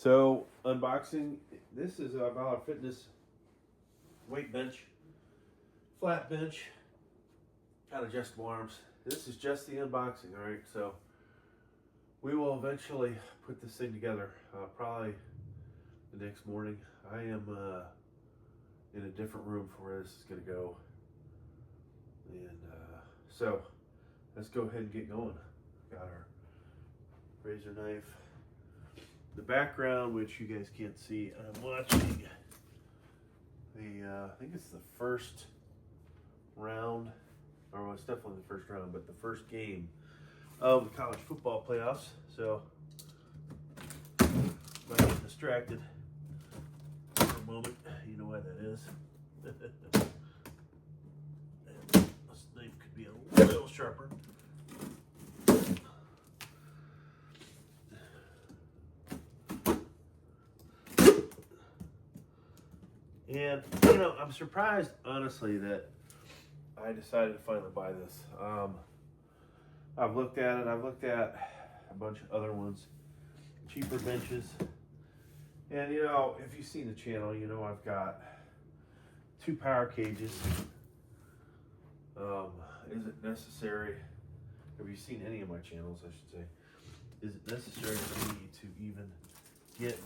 So, unboxing. This is a Valor Fitness weight bench, flat bench, got adjustable arms. This is just the unboxing, all right? So, we will eventually put this thing together, probably the next morning. I am in a different room for where this is gonna go. And so, let's go ahead and get going. Got our razor knife. The background, which you guys can't see, I'm watching the, I think it's the first round, or it's definitely the first round, but the first game of the college football playoffs. So, might get distracted for a moment. You know why that is. And this knife could be a little sharper. And, you know, I'm surprised, honestly, that I decided to finally buy this. I've looked at it. I've looked at a bunch of other ones, cheaper benches. And, you know, if you've seen the channel, you know I've got 2 power cages. Is it necessary? Have you seen any of my channels, I should say? Is it necessary for me to even get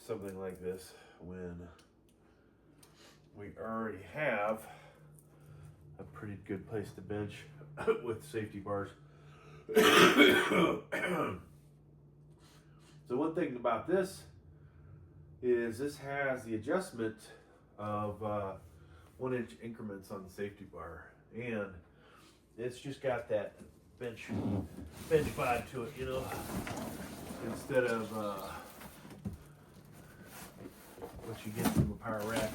something like this when we already have a pretty good place to bench with safety bars? So one thing about this is this has the adjustment of 1-inch increments on the safety bar, and it's just got that bench vibe to it, you know, instead of what you get from a power rack.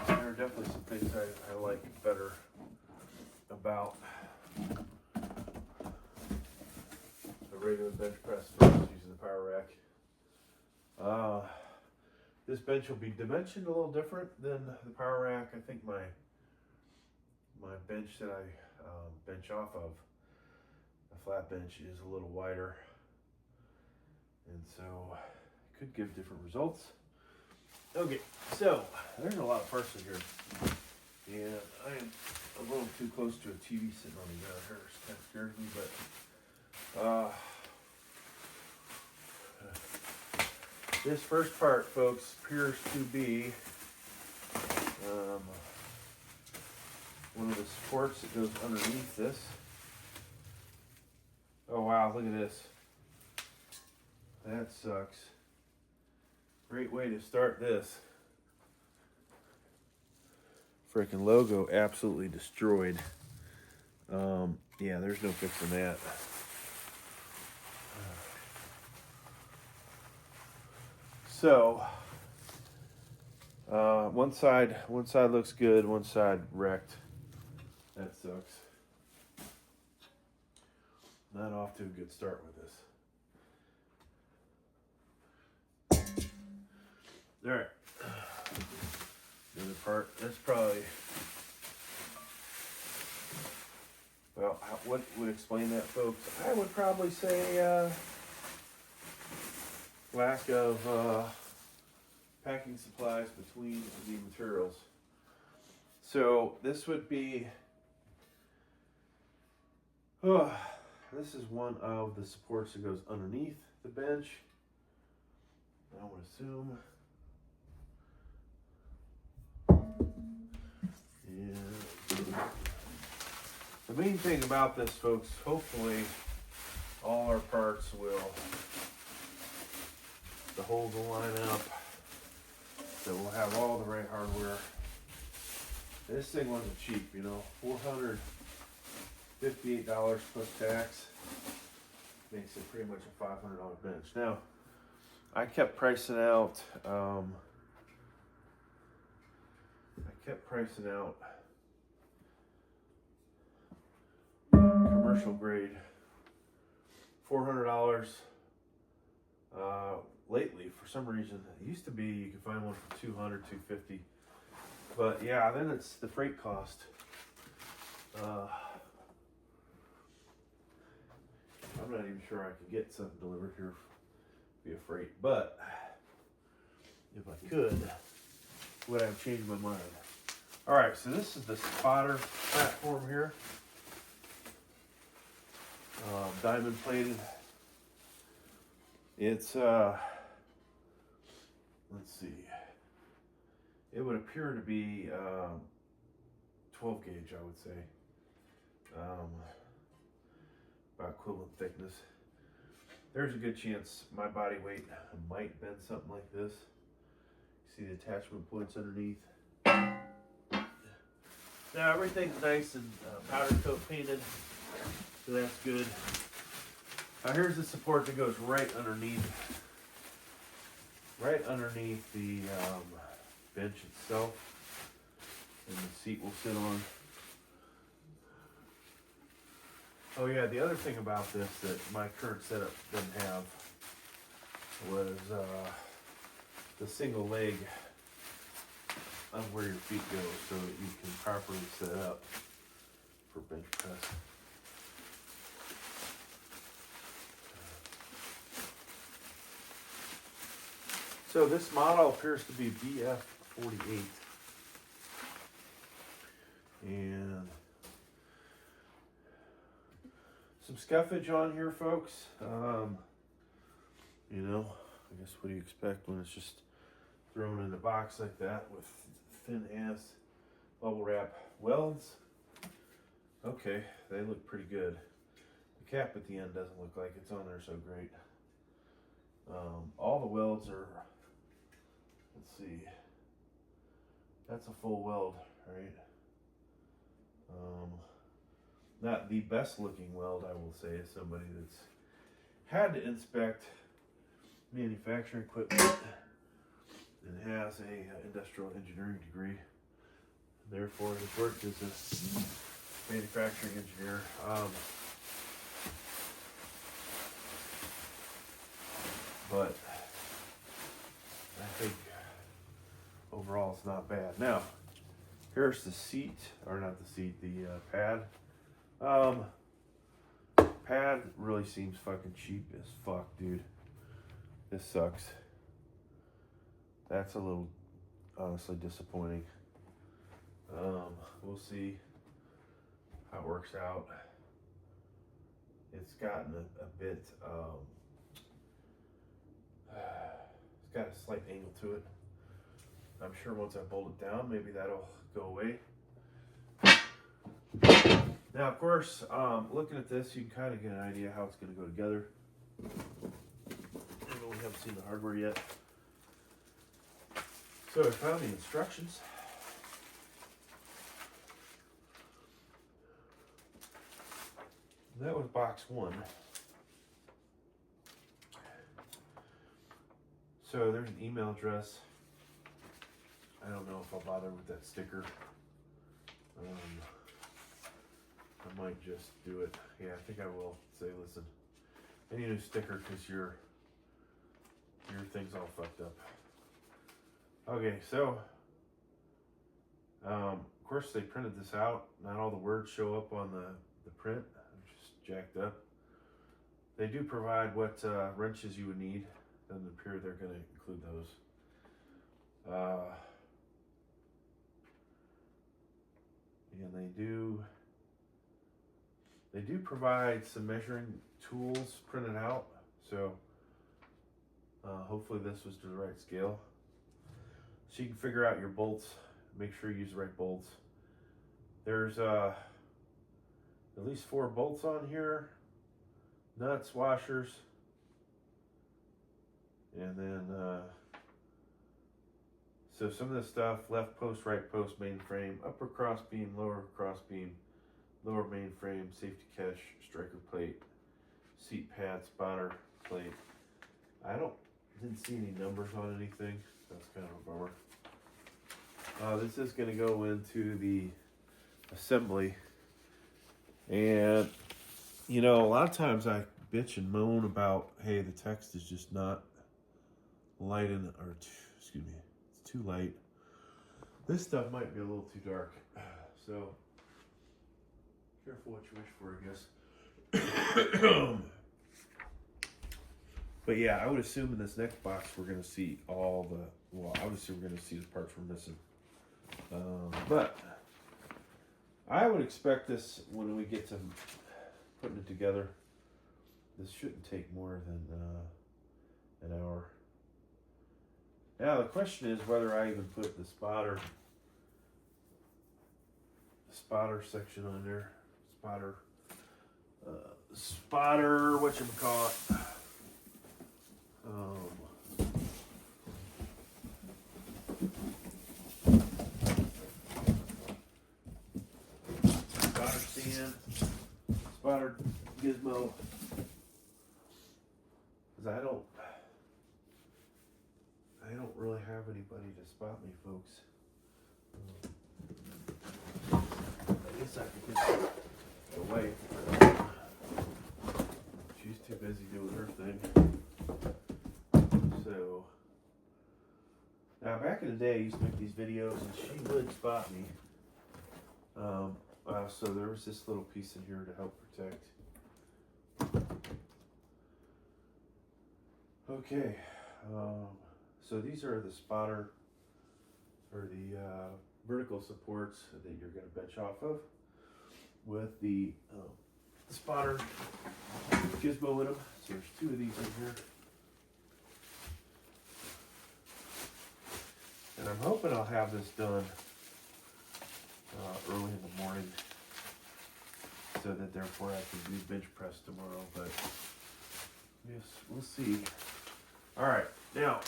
There are definitely some things I like better about the regular bench press versus using the power rack. This bench will be dimensioned a little different than the power rack. I think my bench that I bench off of, a flat bench, is a little wider, and so it could give different results. Okay, so there's a lot of parts in here, and I am a little too close to a TV sitting on the ground here. It kind of scares me, but this first part, folks, appears to be one of the supports that goes underneath this. Oh wow, look at this. That sucks. Great way to start this. Freaking logo absolutely destroyed. Yeah, there's no fixing that. So, one side looks good, one side wrecked. That sucks. Not off to a good start with this. All right. The other part, that's probably, well, what would explain that, folks? I would probably say lack of packing supplies between the materials. So this would be, this is one of the supports that goes underneath the bench. I would assume. The main thing about this, folks, hopefully all our parts will, the holes will line up, so we'll have all the right hardware. This thing wasn't cheap, you know, $458 plus tax makes it pretty much a $500 bench. Now, I kept pricing out, commercial grade $400 lately. For some reason, it used to be you could find one for $200, $250, but yeah, then it's the freight cost. I'm not even sure I could get something delivered here via freight, but if I could, would I have changed my mind? All right, so this is the spotter platform here. Diamond plated. It's, let's see. It would appear to be 12 gauge, I would say. About equivalent thickness. There's a good chance my body weight might bend something like this. See the attachment points underneath. Now everything's nice and powder coat painted, so that's good. Now here's the support that goes right underneath the bench itself, and the seat will sit on. Oh yeah, the other thing about this that my current setup didn't have was the single leg on where your feet go, so that you can properly set up for bench press. So this model appears to be BF-48, and some scuffage on here, folks. You know, I guess what do you expect when it's just thrown in a box like that with thin ass bubble wrap welds? Okay, they look pretty good. The cap at the end doesn't look like it's on there so great. All the welds are, let's see, that's a full weld, right? Not the best looking weld, I will say, as somebody that's had to inspect manufacturing equipment and has a industrial engineering degree. Therefore, has worked as a manufacturing engineer. But I think overall it's not bad. Now, here's the seat, or not the seat, the pad. Pad really seems fucking cheap as fuck, dude. This sucks. That's a little, honestly, disappointing. We'll see how it works out. It's gotten a bit, it's got a slight angle to it. I'm sure once I bolt it down, maybe that'll go away. Now, of course, looking at this, you can kind of get an idea how it's going to go together. I know we haven't seen the hardware yet. So I found the instructions. That was box one. So there's an email address. I don't know if I'll bother with that sticker. I might just do it. Yeah, I think I will. Say, listen, I need a new sticker because your thing's all fucked up. Okay, so of course they printed this out. Not all the words show up on the print. I'm just jacked up. They do provide what wrenches you would need. Doesn't appear they're going to include those. And they do provide some measuring tools printed out, so hopefully this was to the right scale. So you can figure out your bolts, make sure you use the right bolts. There's at least 4 bolts on here, nuts, washers, and then so some of this stuff: left post, right post, main frame, upper cross beam, lower cross beam, lower main frame, safety catch, striker plate, seat pad, spotter plate. I didn't see any numbers on anything. That's kind of a bummer. This is going to go into the assembly, and you know, a lot of times I bitch and moan about, hey, the text is just not light in, or excuse me, it's too light. This stuff might be a little too dark, so careful what you wish for, I guess. But yeah, I would assume in this next box we're going to see all the, well, I would assume we're going to see the parts we're missing. But I would expect this when we get to putting it together. This shouldn't take more than an hour. Now the question is whether I even put the spotter section on there. Spotter, whatchamacallit. Spotter stand, spotter gizmo. Because I don't really have anybody to spot me, folks. I guess I could get away. She's too busy doing her thing. So, now back in the day, I used to make these videos and she would spot me. So there was this little piece in here to help protect. Okay, so these are the spotter, or the vertical supports that you're going to bench off of with the spotter gizmo in them. So there's two of these in here. And I'm hoping I'll have this done early in the morning so that therefore I can do bench press tomorrow, but yes, we'll see. All right, now,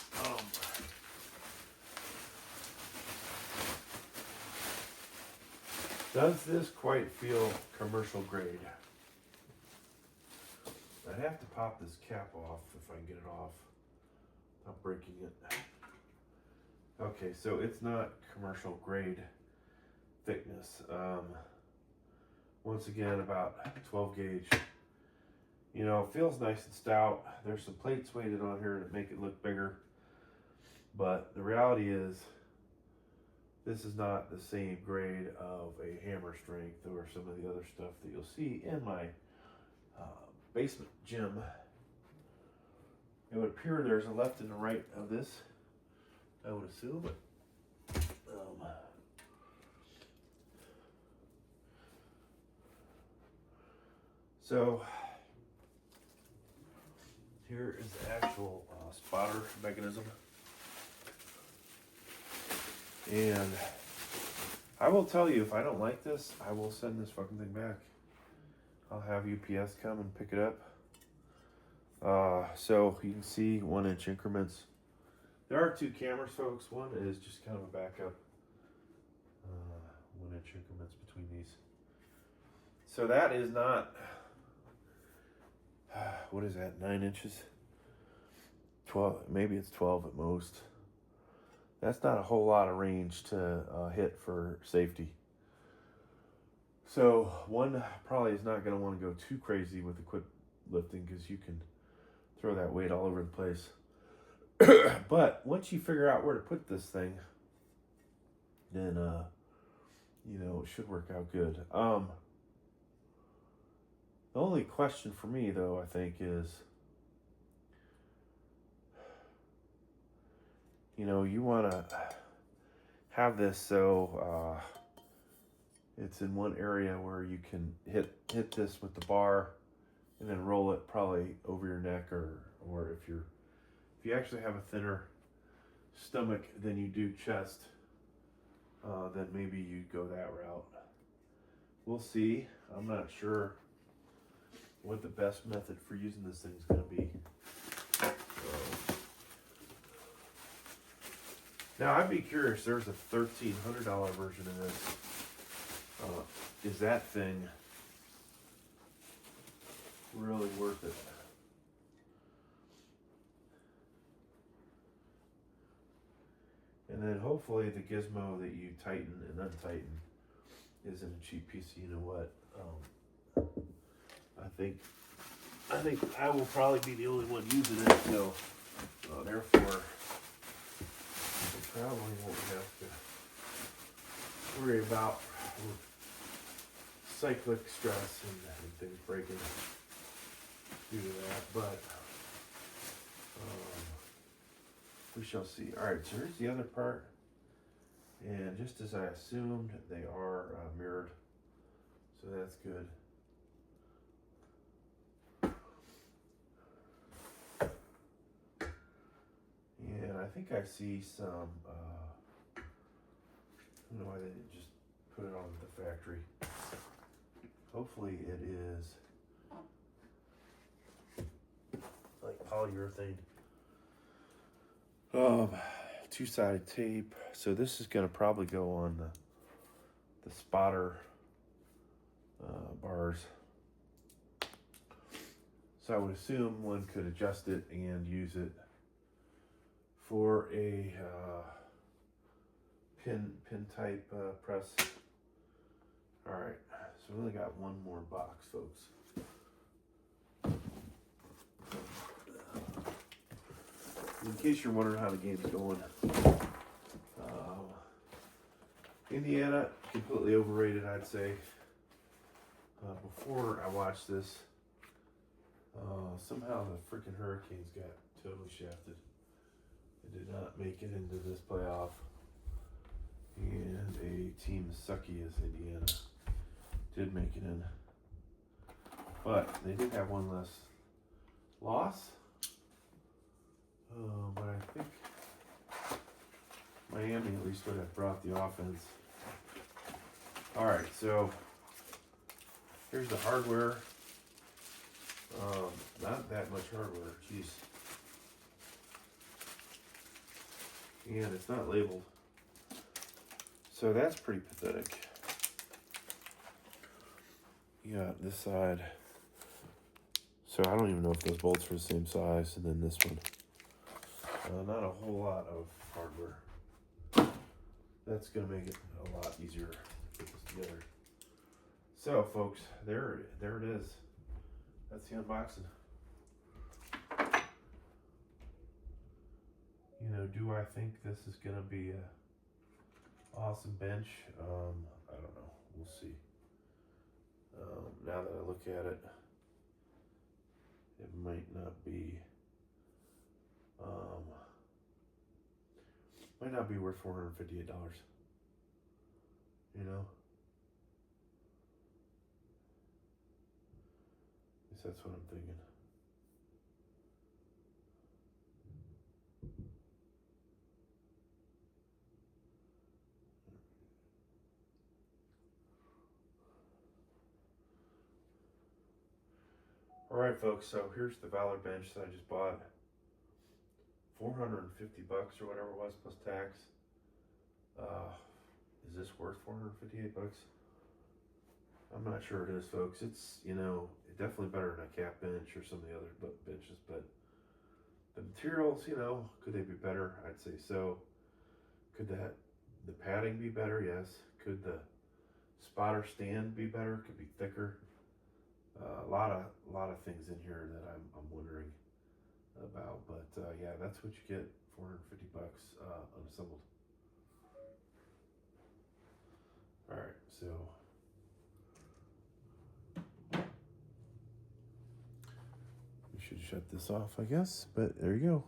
does this quite feel commercial grade? I'd have to pop this cap off if I can get it off without breaking it. Okay, so it's not commercial grade thickness. Once again, about 12 gauge. You know, it feels nice and stout. There's some plates weighted on here that make it look bigger. But the reality is, this is not the same grade of a hammer strength or some of the other stuff that you'll see in my basement gym. It would appear there's a left and a right of this, I would assume. So here is the actual spotter mechanism. And I will tell you, if I don't like this, I will send this fucking thing back. I'll have UPS come and pick it up. So you can see 1 inch increments. There are 2 cameras, folks. One is just kind of a backup. 1 inch increments between these. So that is not, what is that, 9 inches? 12, maybe it's 12 at most. That's not a whole lot of range to hit for safety. So one probably is not going to want to go too crazy with the quick lifting because you can throw that weight all over the place. But once you figure out where to put this thing, then you know, it should work out good. The only question for me though, I think, is, you know, you want to have this so it's in one area where you can hit this with the bar and then roll it probably over your neck, or if you actually have a thinner stomach than you do chest, then maybe you go that route. We'll see. I'm not sure what the best method for using this thing is going to be. Now, I'd be curious, there's a $1,300 version of this. Is that thing really worth it? And then hopefully the gizmo that you tighten and untighten isn't a cheap piece of you know what. I think I will probably be the only one using it, so therefore I probably won't have to worry about cyclic stress and things breaking due to that. But We shall see. All right, so here's the other part. And just as I assumed, they are mirrored. So that's good. And I think I see some, I don't know why they didn't just put it on the factory. Hopefully it is like polyurethane. Two-sided tape. So this is going to probably go on the spotter bars. So I would assume one could adjust it and use it for a pin type press. All right, so we only got one more box, folks. In case you're wondering how the game's going, Indiana, completely overrated, I'd say. Before I watched this, somehow the freaking Hurricanes got totally shafted. They did not make it into this playoff. And a team as sucky as Indiana did make it in. But they did have one less loss. But I think Miami at least would have brought the offense. All right, so here's the hardware. Not that much hardware, jeez. And it's not labeled. So that's pretty pathetic. You got this side. So I don't even know if those bolts are the same size, and then this one. Not a whole lot of hardware. That's gonna make it a lot easier to put this together. So folks, there it is. That's the unboxing. You know, do I think this is gonna be a awesome bench? I don't know. We'll see. Now that I look at it, it might not be worth $458. You know? At least that's what I'm thinking. All right, folks, so here's the Valor bench that I just bought. $450 or whatever it was plus tax. Is this worth $458? I'm not sure it is, folks. It's, you know, definitely better than a cap bench or some of the other benches, but the materials, you know, could they be better? I'd say so. Could the padding be better? Yes. Could the spotter stand be better? Could be thicker. A lot of things in here that I'm wondering about, but yeah, that's what you get, $450 unassembled. All right, so we should shut this off, I guess, but there you go.